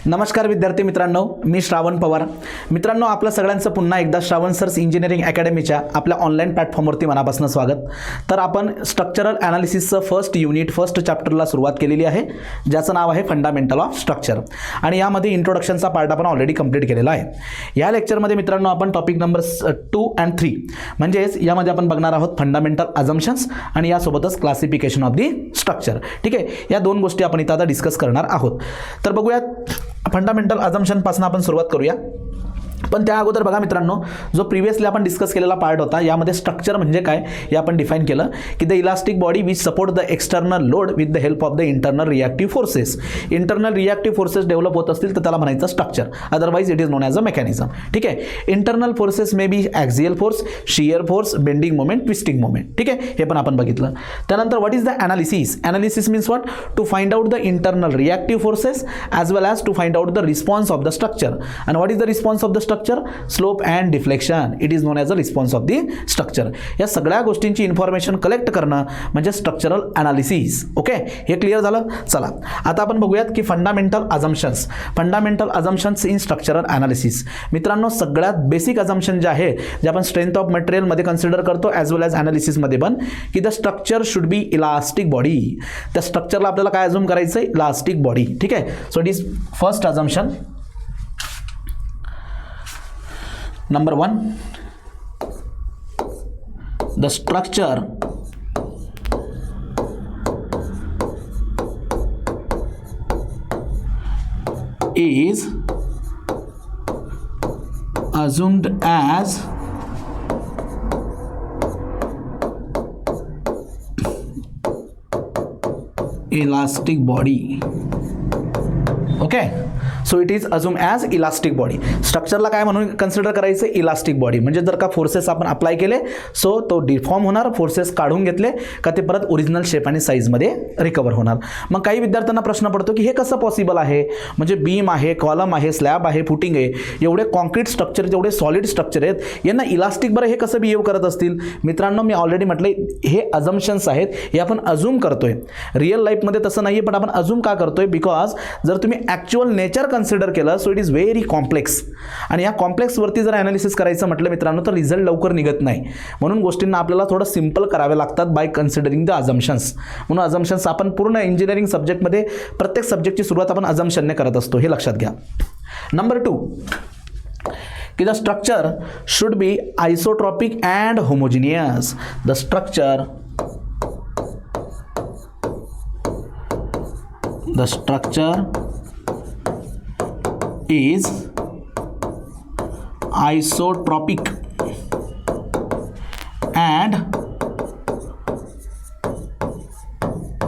नमस्कार विद्यार्थी मित्रांनो, मी श्रावण पवार. मित्रांनो, आपलं सगळ्यांचं पुन्हा एकदा श्रावण सर्स इंजिनिअरिंग अकॅडमीच्या आपल्या ऑनलाईन प्लॅटफॉर्मवरती मनापासून स्वागत. तर आपण स्ट्रक्चरल ॲनालिसिसचं फर्स्ट युनिट फर्स्ट चॅप्टरला सुरुवात केलेली आहे, ज्याचं नाव आहे फंडामेंटल ऑफ स्ट्रक्चर. आणि यामध्ये इंट्रोडक्शनचा पार्ट आपण ऑलरेडी कंप्लीट केलेला आहे. या लेक्चरमध्ये मित्रांनो आपण टॉपिक नंबर 2 and 3 म्हणजेच यामध्ये आपण बघणार आहोत फंडामेंटल अझम्पशन्स आणि यासोबतच क्लासिफिकेशन ऑफ दी स्ट्रक्चर. ठीक आहे, या दोन गोष्टी आपण इथं आता डिस्कस करणार आहोत. तर बघूयात, फंडामेंटल अझम्पशनपासून आपण सुरुवात करूया. पण त्या अगोदर बघा मित्रांनो, जो प्रिव्हियसली आपण डिस्कस केलेला पार्ट होता, यामध्ये स्ट्रक्चर म्हणजे काय हे आपण डिफाईन केलं की the elastic body which support the external load with the help of the internal reactive forces. Internal reactive forces develop होत असतील तर त्याला म्हणायचं structure, otherwise it is known as a mechanism. ठीक आहे, internal forces may be axial force, shear force, bending moment, twisting moment. ठीक आहे, हे पण आपण बघितलं. त्यानंतर what is the analysis. Analysis means what, to find out the internal reactive forces as well as to find out the response of the structure. And what is the response of the structure? Slope and deflection. It is known as the response of the structure. या सगळ्या गोष्टींची information collect करणं म्हणजे structural analysis. Okay, हे clear झालं. चला आता आपण बघूयात की fundamental assumptions. Fundamental assumptions in structural analysis. मित्रांनो, सगळ्यात बेसिक अझम्पशन जे आहे, जे आपण स्ट्रेंथ ऑफ मटेरियल मध्ये कन्सिडर करतो ॲज वेल ॲज अनालिसिसमध्ये पण, की the structure should be elastic body. त्या स्ट्रक्चरला आपल्याला काय अझ्युम करायचं आहे? Elastic body. ठीक आहे, so it is first assumption. Number 1, the structure is assumed as elastic body. Okay, so it is assume as elastic body. स्ट्रक्चरला काय म्हणून कन्सिडर करायचं? Elastic body. म्हणजे जर का फोर्सेस आपण अप्लाय केले सो तो डिफॉर्म होणार, फोर्सेस काढून घेतले का ते परत ओरिजिनल शेप आणि साईजमध्ये रिकवर होणार. मग काही विद्यार्थ्यांना प्रश्न पडतो की हे कसं पॉसिबल आहे? म्हणजे बीम आहे, कॉलम आहे, स्लॅब आहे, फुटिंग आहे, एवढे कॉन्क्रीट स्ट्रक्चर, जेवढे सॉलिड स्ट्रक्चर आहेत, यांना इलास्टिक बरं हे कसं बिहेव करत असतील? मित्रांनो, मी ऑलरेडी म्हटलं हे अझम्पशन्स आहेत, हे आपण अझ्युम करतोय. रिअल लाईफमध्ये तसं नाही आहे, पण आपण अझ्युम का करतोय? बिकॉज जर तुम्ही ॲक्च्युअल नेचर कन्सिडर केलं so it is very complex. आणि या कॉम्प्लेक्सवरती जर ॲनालिसिस करायचं म्हटलं मित्रांनो तर रिझल्ट लवकर निघत नाही. म्हणून गोष्टींना आपल्याला थोडं सिम्पल करावे लागतात बाय कन्सिडरिंग द अझम्पशन्स. म्हणून अझम्पशन्स आपण पूर्ण इंजिनिअरिंग सब्जेक्टमध्ये प्रत्येक सब्जेक्टची सुरुवात आपण अझम्पशनने करत असतो, हे लक्षात घ्या. नंबर 2, की the structure should B isotropic and homogeneous. The structure is isotropic and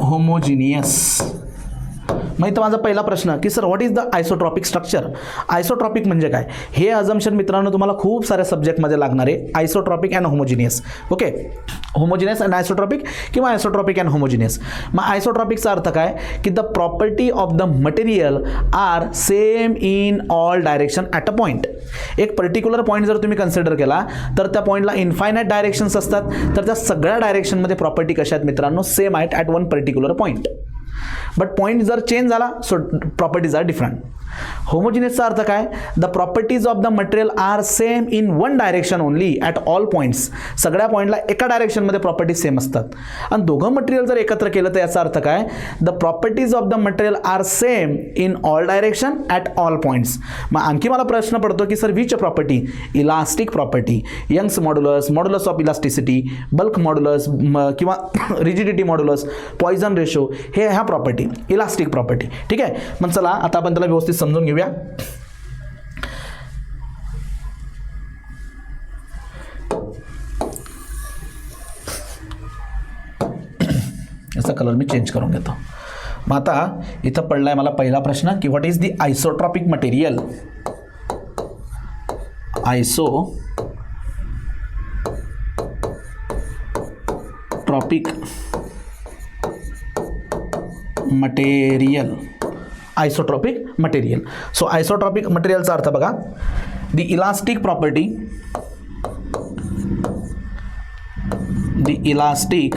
homogeneous. मग इथं माझा पहिला प्रश्न की sir what is the isotropic structure. Isotropic म्हणजे काय? हे अझम्पशन मित्रांनो तुम्हाला खूप साऱ्या सब्जेक्टमध्ये लागणार आहे. Isotropic and homogeneous. Okay, homogeneous and isotropic किंवा आयसोट्रॉपिक अँड होमोजिनियस. मग आयसोट्रॉपिकचा अर्थ काय? की the property of the material are same in all direction at a point. एक पर्टिक्युलर पॉईंट जर तुम्ही कन्सिडर केला तर त्या पॉईंटला इन्फायनाईट डायरेक्शन्स असतात, तर त्या सगळ्या डायरेक्शनमध्ये प्रॉपर्टी कशा आहेत मित्रांनो? सेम आहेत at one particular point. But point जर चेंज झाला सो प्रॉपर्टीज आर डिफरंट. होमोजिनियसचा अर्थ काय? The properties of the material are same in one direction only at all points. सगळ्या पॉईंटला एका डायरेक्शनमध्ये प्रॉपर्टीज सेम असतात. आणि दोघं मटेरियल जर एकत्र केलं तर याचा अर्थ काय? The properties of the material are same in all direction at all points. मग आणखी मला प्रश्न पडतो की sir which property? Elastic property, Young's modulus, modulus of elasticity, bulk modulus किंवा रिजिडिटी मॉड्युलस, पॉइझन रेशो, हे ह्या प्रॉपर्टी इलास्टिक प्रॉपर्टी. ठीक आहे, मग चला आता आपण त्याला व्यवस्थित समजून घेऊया. याचा कलर मी चेंज करून घेतो. मग आता इथं पडलाय मला पहिला प्रश्न की what is the isotropic material. Isotropic material. Isotropic material. So isotropic मटेरियलचा अर्थ बघा, the elastic property, the elastic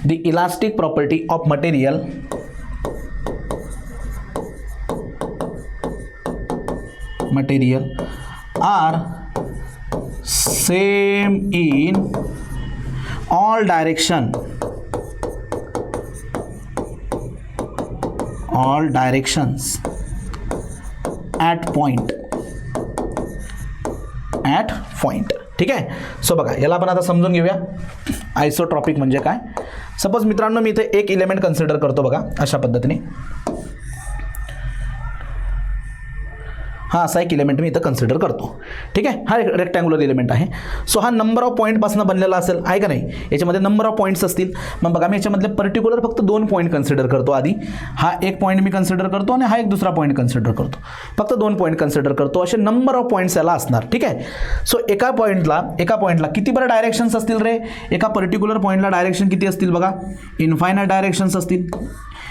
the elastic property of material are same in all directions at point. ठीक आहे. सो बघा याला आपण आता समजून घेऊया आयसोट्रॉपिक म्हणजे काय. सपोज मित्रांनो मी इथे एक एलिमेंट कन्सिडर करतो बघा अशा पद्धतीने. हा असा एक एलिमेंट मी इथं कन्सिडर करतो. ठीक आहे. हा रेक्टँग्युलर एलिमेंट आहे. सो हा नंबर ऑफ पॉईंटपासून बनलेला असेल आहे का नाही. याच्यामध्ये नंबर ऑफ पॉईंट्स असतील. मग बघा मी याच्यामधले पर्टिक्युलर फक्त 2 पॉईंट कन्सिडर करतो. आधी हा एक पॉईंट मी कन्सिडर करतो आणि हा एक दुसरा पॉईंट कन्सिडर करतो. फक्त 2 पॉईंट कन्सिडर करतो. असे नंबर ऑफ पॉईंट्स याला असणार. ठीक आहे. सो एका पॉईंटला किती बरं डायरेक्शन्स असतील रे. एका पर्टिक्युलर पॉईंटला डायरेक्शन किती असतील बघा. इन्फायनाइट डायरेक्शन्स असतील.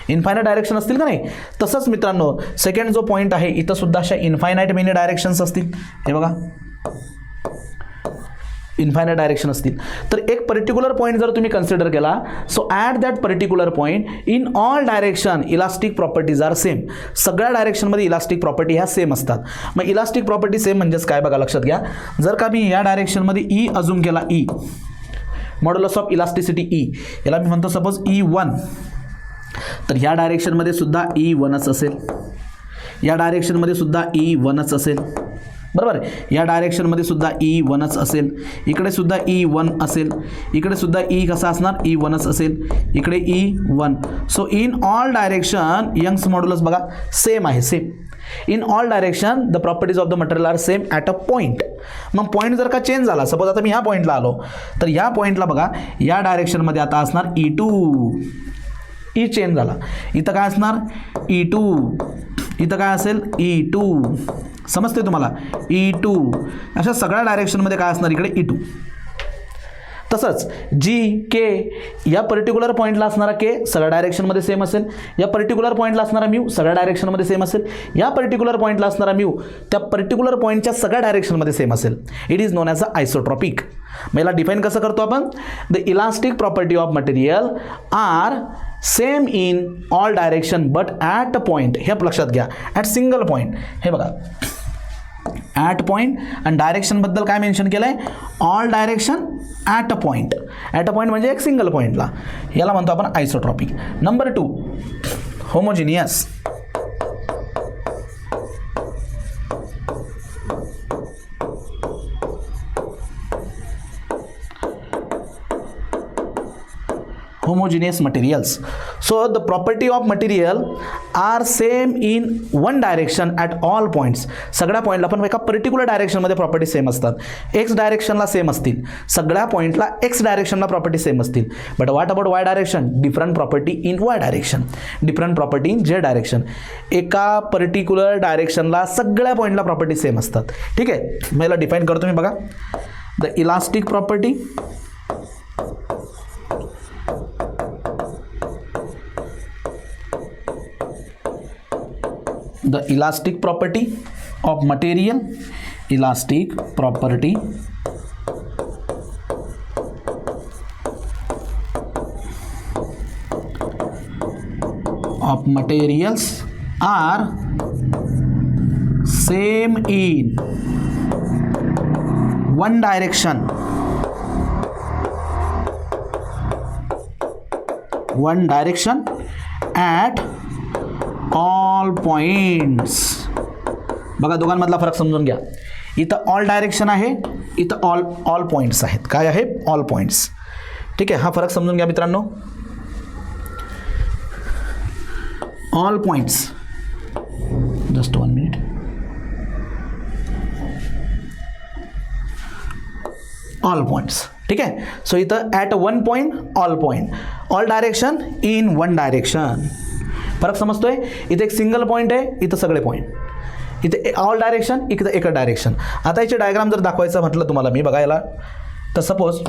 इन्फायनाइट डायरेक्शन असतील का नाही. तसंच मित्रांनो सेकंड जो पॉईंट आहे इथं सुद्धा अशा इन्फायनाइट मेनी डायरेक्शन्स असतील. हे बघा इन्फायनाइट डायरेक्शन असतील. तर एक पर्टिक्युलर पॉईंट जर तुम्ही कन्सिडर केला so at that particular point in all direction elastic properties are same. सगळ्या डायरेक्शनमध्ये इलास्टिक प्रॉपर्टी ह्या सेम असतात. मग इलास्टिक प्रॉपर्टी सेम म्हणजेच काय बघा लक्षात घ्या. जर का मी या डायरेक्शनमध्ये ई अजूम केला E modulus of elasticity E याला मी म्हणतो सपोज E1 तर ह्या डायरेक्शनमध्ये सुद्धा E1च असेल. या डायरेक्शनमध्ये सुद्धा E1च असेल. बरोबर आहे. या डायरेक्शनमध्ये सुद्धा E1च असेल. इकडे सुद्धा E1 असेल. इकडे सुद्धा E कसा असणार E1च असेल. इकडे E1. So in all direction Young's modulus बघा सेम आहे. Same in all direction the properties of the material are same at a point. मग पॉईंट जर का चेंज झाला सपोज आता मी ह्या पॉईंटला आलो तर ह्या पॉईंटला बघा या डायरेक्शनमध्ये आता असणार E2. ई चेंज झाला. इथं काय असणार E2. इथं काय असेल E2. समजते तुम्हाला E2. अशा सगळ्या डायरेक्शनमध्ये काय असणार इकडे E2. तसंच K या पर्टिक्युलर पॉईंटला असणारा K सगळ्या डायरेक्शनमध्ये सेम असेल. या पर्टिक्युलर पॉईंटला असणारा म्यू सगळ्या डायरेक्शनमध्ये सेम असेल. या पर्टिक्युलर पॉईंटला असणारा म्यू त्या पर्टिक्युलर पॉईंटच्या सगळ्या डायरेक्शनमध्ये सेम असेल. It is known as a isotropic. मग याला डिफाईन कसं करतो आपण. The elastic property of material are same in all direction but at a point. हे लक्षात घ्या ॲट सिंगल पॉईंट. हे बघा ॲट पॉईंट आणि डायरेक्शनबद्दल काय मेन्शन केलं आहे all direction at a point. At a point म्हणजे एक सिंगल पॉईंटला. याला म्हणतो आपण isotropic. Number 2 homogeneous. homogeneous materials. So the property of material are same in one direction at all points. सगळ्या पॉईंटला पण एका पर्टिक्युलर डायरेक्शनमध्ये प्रॉपर्टी सेम असतात. एक्स डायरेक्शनला सेम असतील. सगळ्या पॉईंटला एक्स डायरेक्शनला प्रॉपर्टी सेम असतील. But what about Y direction. Different property in Y direction. Different property in Z direction. एका पर्टिक्युलर डायरेक्शनला सगळ्या पॉईंटला प्रॉपर्टी सेम असतात. ठीक आहे. मग याला डिफाईन करतो मी बघा. The elastic property the elastic property of material. Elastic property of materials are same in one direction. One direction at all points. बघा दोघांमधला फरक समजून घ्या. इथं ऑल डायरेक्शन आहे. इथं ऑल पॉईंट्स आहेत. काय आहे ऑल पॉईंट्स. ठीक आहे. हा फरक समजून घ्या मित्रांनो. All points just 1 minute. All points. ठीक आहे. सो इथं at 1 point all point. All direction in 1 direction. फरक समजतोय. इथे एक सिंगल पॉईंट आहे. इथं सगळे पॉईंट. इथे ऑल डायरेक्शन इकडे एक डायरेक्शन. आता याचे डायग्राम जर दाखवायचं म्हटलं तुम्हाला मी बघायला तर सपोज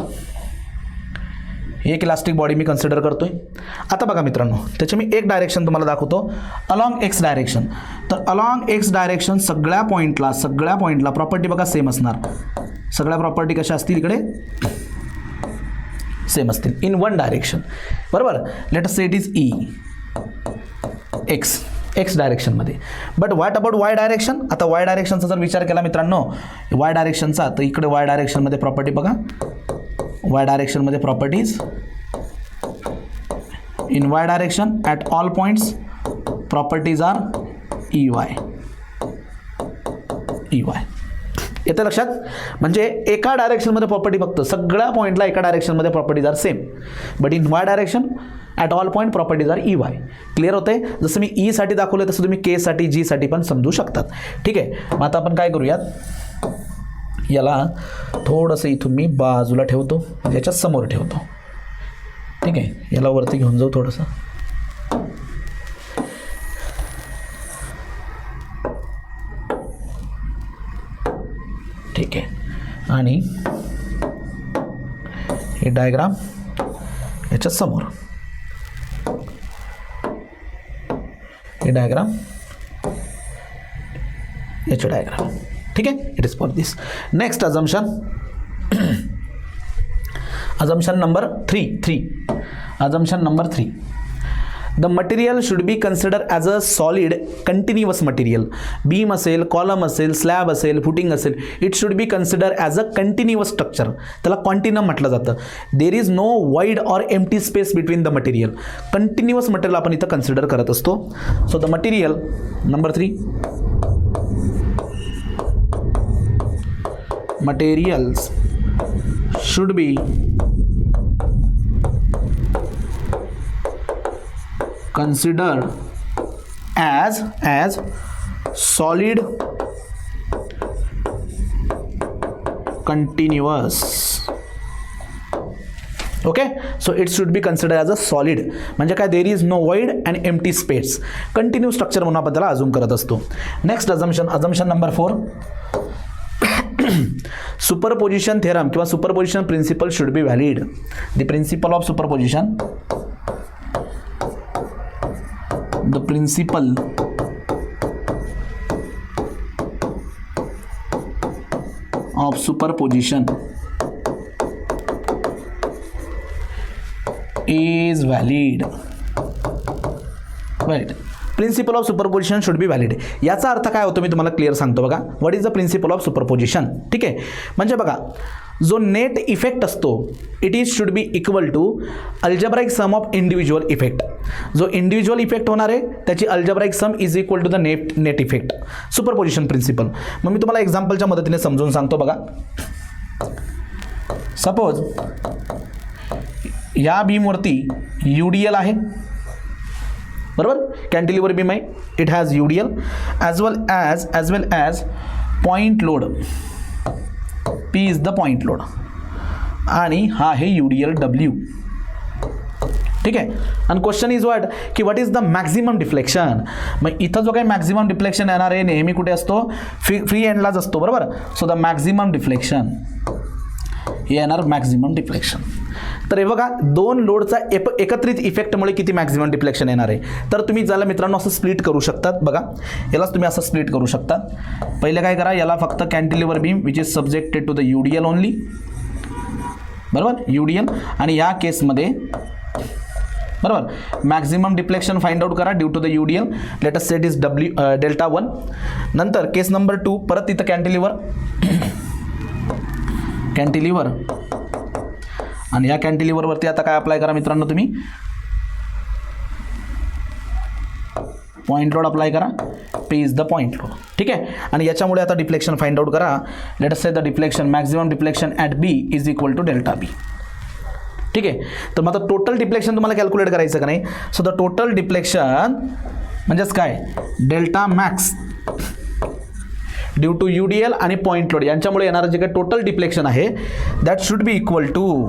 एक इलास्टिक बॉडी मी कन्सिडर करतोय. आता बघा मित्रांनो त्याचे मी एक डायरेक्शन तुम्हाला दाखवतो अलॉंग एक्स डायरेक्शन. तर अलॉंग एक्स डायरेक्शन सगळ्या पॉईंटला प्रॉपर्टी बघा सेम असणार. सगळ्या प्रॉपर्टी कशा असतील इकडे सेम असतील इन वन डायरेक्शन. बरोबर. Let us say it is E X डायरेक्शनमध्ये. But what about Y direction. आता वाय डायरेक्शनचा जर विचार केला मित्रांनो, वाय डायरेक्शनचा, तर इकडे वाय डायरेक्शनमध्ये प्रॉपर्टी बघा. वाय डायरेक्शनमध्ये properties in Y direction at all points properties are E Y. येतं लक्षात. म्हणजे एका डायरेक्शनमध्ये प्रॉपर्टी फक्त सगळ्या पॉईंटला एका डायरेक्शनमध्ये properties are same, but in Y direction at all point properties are E Y. Clear होते. जसं मी ई साठी दाखवलं तसं तुम्ही के साठी जी साठी पण समजू शकतात. ठीक आहे. मग आता आपण काय करूयात, याला थोडंसं इथून मी बाजूला ठेवतो, याच्या समोर ठेवतो. ठीक आहे. याला वरती घेऊन जाऊ थोडंसं. ठीक आहे. आणि हे डायग्राम याच्या समोर, हे डायग्राम याचे डायग्राम. ठीक आहे. It is for this. Next assumption, assumption number 3. Assumption number 3. The material should be considered as a solid continuous material. Beam असेल, column असेल, slab असेल, footing असेल, it should be considered as a continuous structure. त्याला continuum म्हटलं जातं. There is no void or empty space between the material. Continuous material आपण इथं consider करत असतो. So the material number 3, materials should be considered as solid continuous. Okay, so it should be considered as a solid. म्हणजे काय, there is no void and empty space. Continue structure म्हणून आपण त्याला assume करत असतो. Next assumption number 4. Superposition theorem किंवा superposition principle should be valid. The principle of superposition, the principle of superposition is valid. Principle of superposition should be valid. याचा अर्थ काय होतो मी तुम्हाला क्लिअर सांगतो बघा. What is the principle of superposition. ठीक आहे. म्हणजे बघा, जो नेट इफेक्ट असतो it should be equal to algebraic some of individual effect. जो इंडिव्हिज्युअल इफेक्ट होणार आहे त्याची algebraic sum is equal to the net effect. Superposition principle. मग मी तुम्हाला एक्झाम्पलच्या मदतीने समजून सांगतो बघा. सपोज या बीमवरती UDL आहे, बरोबर. कॅन्टिलिव्हर बीम आहे. It has UDL as well as point load. P is the point load आणि हा आहे UDL W. ठीक आहे. आणि question is what is the maximum deflection. मग इथं जो काही मॅक्झिमम डिफ्लेक्शन येणार आहे नेहमी कुठे असतो, फ्री एंडलाच असतो, बरोबर. सो द मॅक्झिमम डिफ्लेक्शन हे येणार मॅक्झिमम डिफ्लेक्शन. तर हे बघा, दोन लोडचा एकत्रित इफेक्टमुळे किती मॅक्झिमम डिफ्लेक्शन येणार आहे. तर तुम्ही ज्याला मित्रांनो असं स्प्लिट करू शकतात बघा. यालाच तुम्ही असं स्प्लिट करू शकता. पहिले काय करा, याला फक्त cantilever beam which is subjected to the UDL only, बरोबर. UDL. आणि या केसमध्ये बरोबर मॅक्झिमम डिफ्लेक्शन फाइंड आउट करा due to the UDL. Let us say it is delta 1. नंतर केस नंबर 2 परत तिथं कॅन्टिलिव्हर आणि या कॅन्टिलिव्हरवरती आता काय अप्लाय करा मित्रांनो, तुम्ही पॉईंट लोड अप्लाय करा. P is the point load. ठीक आहे. आणि याच्यामुळे आता डिफ्लेक्शन फाइंड आउट करा. Let us say the deflection maximum deflection at B is equal to delta B. ठीक आहे. तर मग आता टोटल डिफ्लेक्शन तुम्हाला कॅल्क्युलेट करायचं का नाही. सो द टोटल डिफ्लेक्शन म्हणजेच काय, delta max due to UDL आणि पॉईंट लोड यांच्यामुळे येणारं जे काही टोटल डिफ्लेक्शन आहे that should be equal to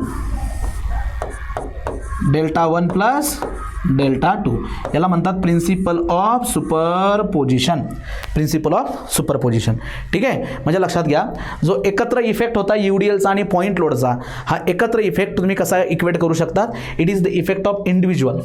delta 1 plus delta 2, याला म्हणतात principle of superposition. Principle of superposition. ठीक आहे, म्हणजे लक्षात घ्या, जो एकत्र इफेक्ट होता UDLचा आणि पॉईंट लोडचा, हा एकत्र इफेक्ट तुम्ही कसा इक्वेट करू शकतात. It is the effect of individual.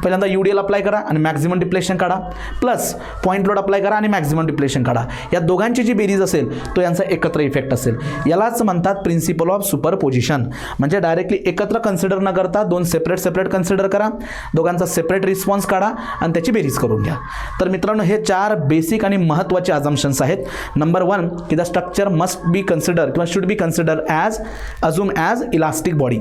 पहिल्यांदा UDL अप्लाय करा आणि मॅक्झिमम डिप्लेशन काढा, प्लस पॉईंट लोड अप्लाय करा आणि मॅक्झिमम डिप्लेशन काढा. या दोघांची जी बेरीज असेल तो यांचा एकत्र इफेक्ट असेल. यालाच म्हणतात प्रिन्सिपल ऑफ सुपरपोजिशन. म्हणजे डायरेक्टली एकत्र कन्सिडर न करता दोन सेपरेट कन्सिडर करा, दोघांचा सेपरेट रिस्पॉन्स काढा आणि त्याची बेरीज करून घ्या. तर मित्रांनो, हे 4 बेसिक आणि महत्त्वाचे अझम्पशन्स आहेत. नंबर 1 की the structure must be consider किंवा should be consider as assume as elastic body.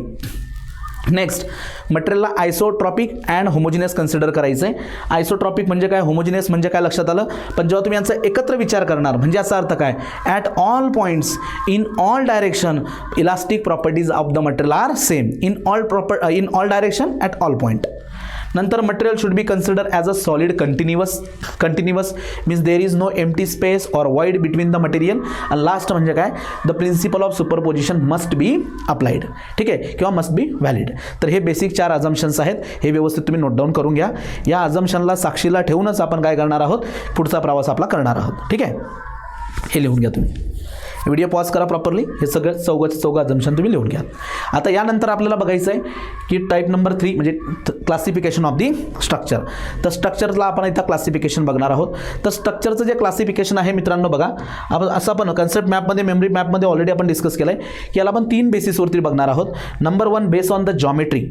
Next, मटेरियलला आयसोट्रॉपिक अँड होमोजिनियस कन्सिडर करायचं आहे. आयसोट्रॉपिक म्हणजे काय, होमोजिनियस म्हणजे काय लक्षात आलं. पण जेव्हा तुम्ही यांचा एकत्र विचार करणार म्हणजे याचा अर्थ काय, at all points in all direction elastic properties of the material are same in all direction at all point. नंतर material should be consider as a solid continuous means there is no empty space or void between the material. आणि last म्हणजे काय, the principle of superposition must be applied. ठीक आहे, किंवा must be valid. तर हे basic 4 अझम्पशन्स आहेत. हे व्यवस्थित तुम्ही नोट डाऊन करून घ्या. या अझम्पशनला साक्षीला ठेवूनच आपण काय करणार आहोत, पुढचा प्रवास आपला करणार आहोत. ठीक आहे, हे लिहून घ्या तुम्ही. व्हिडिओ पॉज करा प्रॉपरली. हे सगळं चौघं अझम्पशन तुम्ही लिहून घ्या. आता यानंतर आपल्याला बघायचं आहे की टाईप नंबर 3 म्हणजे क्लासिफिकेशन ऑफ दी स्ट्रक्चर. तर स्ट्रक्चरला आपण इथं क्लासिफिकेशन बघणार आहोत. तर स्ट्रक्चरचं जे क्लासिफिकेशन आहे मित्रांनो, बघा आपण असं आपण कन्सेप्ट मॅपमध्ये मेमरी मॅपमध्ये ऑलरेडी आपण डिस्कस केलं आहे की याला आपण 3 बेसिसवरती बघणार आहोत. Number 1 base on the geometry,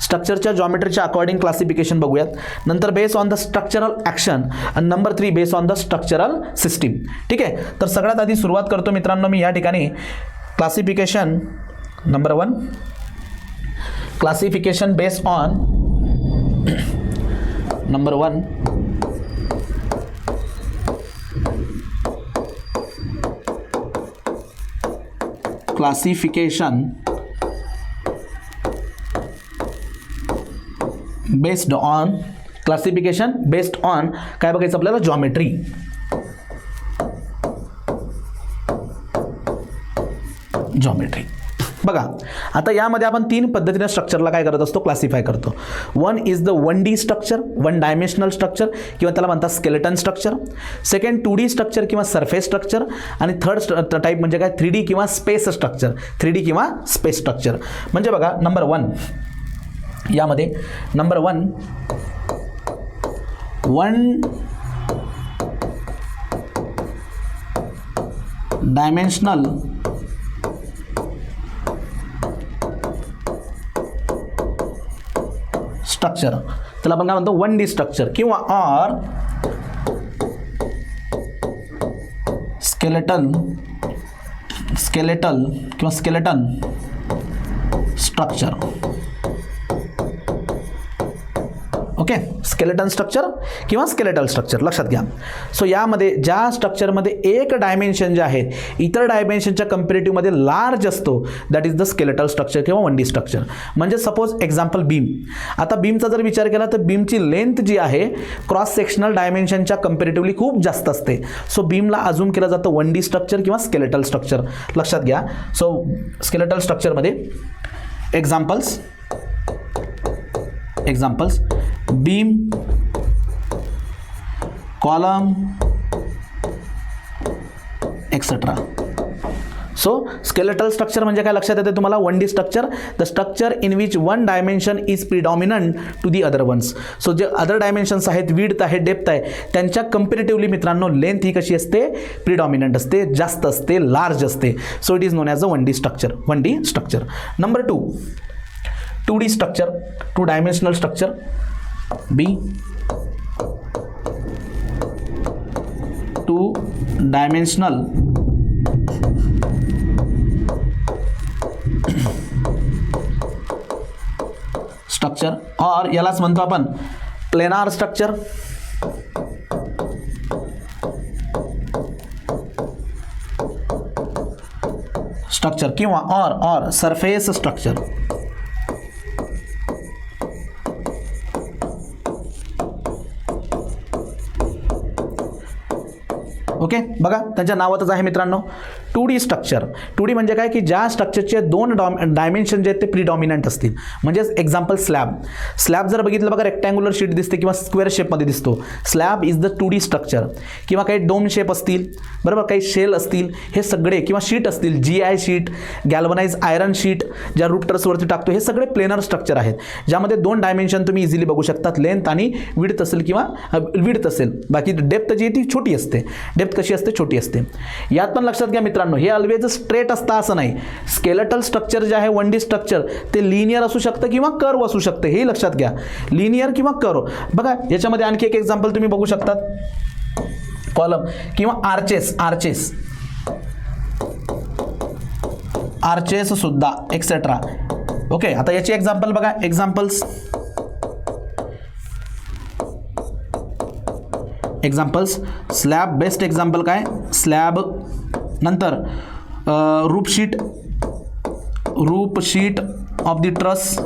स्ट्रक्चरच्या जॉमेट्रीच्या अकॉर्डिंग क्लासिफिकेशन बघूयात. नंतर base on the structural action आणि number 3 base on the structural system. ठीक आहे, तर सगळ्यात आधी सुरुवात करतो मित्रांनो मी या ठिकाणी classification. Number 1 classification based on number 1 classification based on काय बघायचं आपल्याला, जॉमेट्री. बघा आता यामध्ये आपण 3 पद्धतीने स्ट्रक्चरला काय करत असतो, क्लासिफाय करतो. 1 is the 1D structure, 1 dimensional structure किंवा त्याला म्हणतात skeleton structure. Second 2D structure किंवा सरफेस स्ट्रक्चर. आणि थर्ड टाईप म्हणजे काय, 3D किंवा स्पेस स्ट्रक्चर. 3D किंवा स्पेस स्ट्रक्चर म्हणजे बघा नंबर 1 यामध्ये नंबर 1 डायमेन्शनल स्ट्रक्चर, त्याला आपण काय म्हणतो 1D स्ट्रक्चर किंवा ऑर स्केलेटल किंवा skeleton structure. Okay, skeleton structure किंवा स्केलेटल स्ट्रक्चर लक्षात घ्या. सो यामध्ये ज्या स्ट्रक्चरमध्ये एक डायमेन्शन जे आहेत इतर डायमेन्शनच्या कंपॅरेटिव्हमध्ये लार्ज असतो, that is the skeletal structure किंवा 1D स्ट्रक्चर. म्हणजे सपोज एक्झाम्पल बीम. आता बीमचा जर विचार केला तर बीमची लेंथ जी आहे क्रॉस सेक्शनल डायमेन्शनच्या कंपॅरेटिव्हली खूप जास्त असते. सो बीमला अजूम केलं जातं 1D स्ट्रक्चर किंवा स्केलेटल स्ट्रक्चर लक्षात घ्या. सो स्केलेटल स्ट्रक्चरमध्ये examples beam, column etcetera. So skeletal structure म्हणजे काय लक्षात येते तुम्हाला, 1D structure, the structure in which 1 dimension is predominant to the other ones. So जे अदर डायमेन्शन्स आहेत, विड्थ आहे, डेप्थ आहे, त्यांच्या कंपॅरेटिव्हली मित्रांनो लेंथ ही कशी असते, प्रिडॉमिनंट असते, जास्त असते, लार्ज असते. So it is known as a 1D structure. Number 2D structure, 2 dimensional structure. B 2 dimensional structure और यालाच म्हणतो आपण प्लेनार स्ट्रक्चर. किंवा और सरफेस स्ट्रक्चर. ओके, बघा त्यांच्या नावातच आहे मित्रांनो 2D स्ट्रक्चर. 2D म्हणजे काय की ज्या स्ट्रक्चरचे दोन डायमेन्शन जे आहेत ते प्रिडॉमिनंट असतील. म्हणजेच एक्झाम्पल स्लॅब जर बघितलं बघा रेक्टँग्युलर शीट दिसते किंवा स्क्वेअर शेपमध्ये दिसतो. Slab is the 2D structure. किंवा काही डोम शेप असतील बरोबर, काही शेल असतील, हे सगळे किंवा शीट असतील, GI शीट, गॅल्वनाइज आयरन शीट ज्या रूटर्सवरती टाकतो, हे सगळे प्लेनर स्ट्रक्चर आहेत ज्यामध्ये दोन डायमेन्शन तुम्ही इझिली बघू शकतात, लेंथ आणि विड्थ असेल किंवा विड्थ असेल. बाकी डेप्थ जी ती छोटी असते. डेप्थ कशी असते? छोटी असते. यात पण लक्षात घ्या मित्रांनो, हे ऑलवेज स्ट्रेट असतं असं नाही. स्केलेटल स्ट्रक्चर जे आहे 1D स्ट्रक्चर ते लिनियर असू शकतं किंवा कर्व असू शकतं, हे लक्षात घ्या. लिनियर किंवा कर्व. बघा याच्यामध्ये आणखी एक एक्झाम्पल तुम्ही बघू शकतात, कॉलम किंवा आर्चेस सुद्धा एक्सेट्रा. ओके, आता याची एक्झाम्पल बघा. एक्झाम्पल्स स्लॅब, बेस्ट एक्झाम्पल काय? स्लॅब. नंतर रूप शीट ऑफ द ट्रस,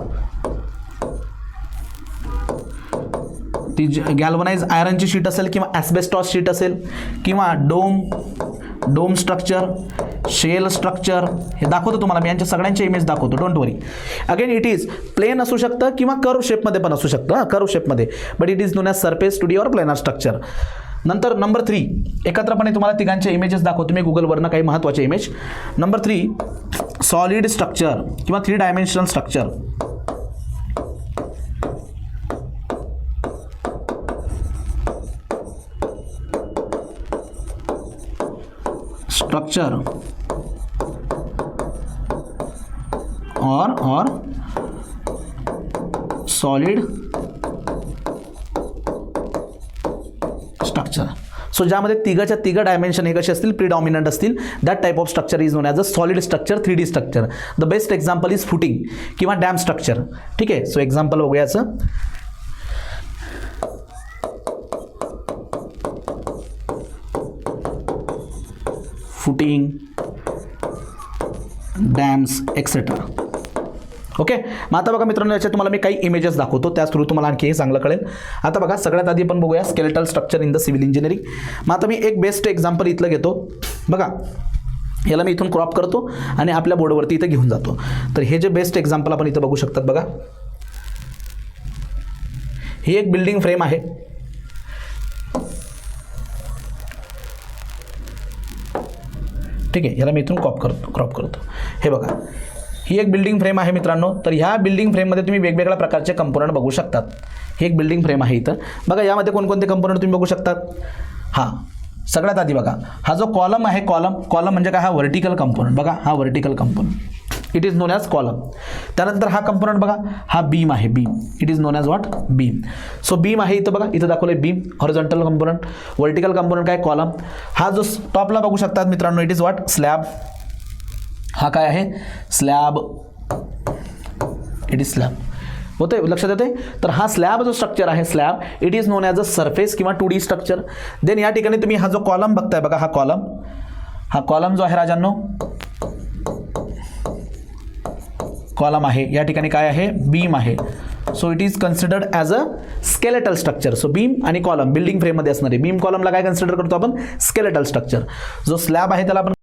ती गॅल्वनाइज आयरनची शीट असेल किंवा ॲस्बेस्टॉस शीट असेल किंवा डोम स्ट्रक्चर, शेल स्ट्रक्चर, हे दाखवतो तुम्हाला मी. यांच्या सगळ्यांचे इमेज दाखवतो, don't worry. Again it is plane असू शकतं किंवा कर्व शेपमध्ये पण असू शकतं. कर्व शेपमध्ये, but it is known as surface 2D और प्लेनर स्ट्रक्चर. नंतर नंबर 3, एकत्रपणे तुम्हाला तिघांचे इमेजेस दाखवतो मी गुगलवरनं, काही महत्त्वाचे इमेज. नंबर 3, सॉलिड स्ट्रक्चर किंवा 3 डायमेन्शनल स्ट्रक्चर. स्ट्रक्चर और सॉलिड स्ट्रक्चर. सो ज्यामध्ये तिघ डायमेन्शन हे कसे असतील? प्रिडॉमिनंट असतील. That type of structure is known as a solid structure, 3D structure. The best example is footing किंवा डॅम स्ट्रक्चर. ठीक आहे, सो एक्झाम्पल बघूया याचं. Footing, dams etcetera. ओके, मग आता बघा मित्रांनो, याच्यात तुम्हाला मी काही इमेजेस दाखवतो, त्या थ्रू तुम्हाला आणखी हे चांगलं कळेल. आता बघा, सगळ्यात आधी आपण बघूया skeletal structure in the civil engineering. मग आता मी एक बेस्ट एक्झाम्पल इथलं घेतो. बघा, याला मी इथून क्रॉप करतो आणि आपल्या बोर्डवरती इथं घेऊन जातो. तर हे जे बेस्ट एक्झाम्पल आपण इथं बघू शकतात बघा, ही एक बिल्डिंग फ्रेम आहे. ठीक आहे, याला मी इथून क्रॉप करतो. हे बघा, ही एक बिल्डिंग फ्रेम आहे मित्रांनो. तर ह्या बिल्डिंग फ्रेममध्ये तुम्ही वेगवेगळ्या प्रकारचे कंपोनंट बघू शकतात. ही एक बिल्डिंग फ्रेम आहे इथं. बघा, यामध्ये कोणकोणते कंपोनंट तुम्ही बघू शकतात. हां, सगळ्यात आधी बघा, हा जो कॉलम आहे, कॉलम म्हणजे काय? हा व्हर्टिकल कंपोनंट. बघा, हा vertical component, it is known as column. त्यानंतर हा कंपोनंट बघा, हा बीम आहे. It is known as what? Beam. So beam आहे इथं बघा, इथं दाखवलं आहे beam, horizontal component. Vertical component काय? कॉलम. हा जो टॉपला बघू शकतात मित्रांनो, इट इज व्हॉट? स्लॅब. हा काय आहे? स्लॅब. It is slab. होते, लक्षात येते. तर हा स्लॅब जो स्ट्रक्चर आहे, slab, it is known as a surface किंवा 2D स्ट्रक्चर. देन या ठिकाणी तुम्ही हा जो कॉलम बघताय बघा, हा कॉलम जो आहे राजांनो, कॉलम आहे. या ठिकाणी काय आहे? बीम आहे. So it is considered as a skeletal structure. So beam आणि कॉलम बिल्डिंग फ्रेममध्ये असणारे, बीम कॉलमला काय कन्सिडर करतो आपण? Skeletal structure. जो स्लॅब आहे त्याला आपण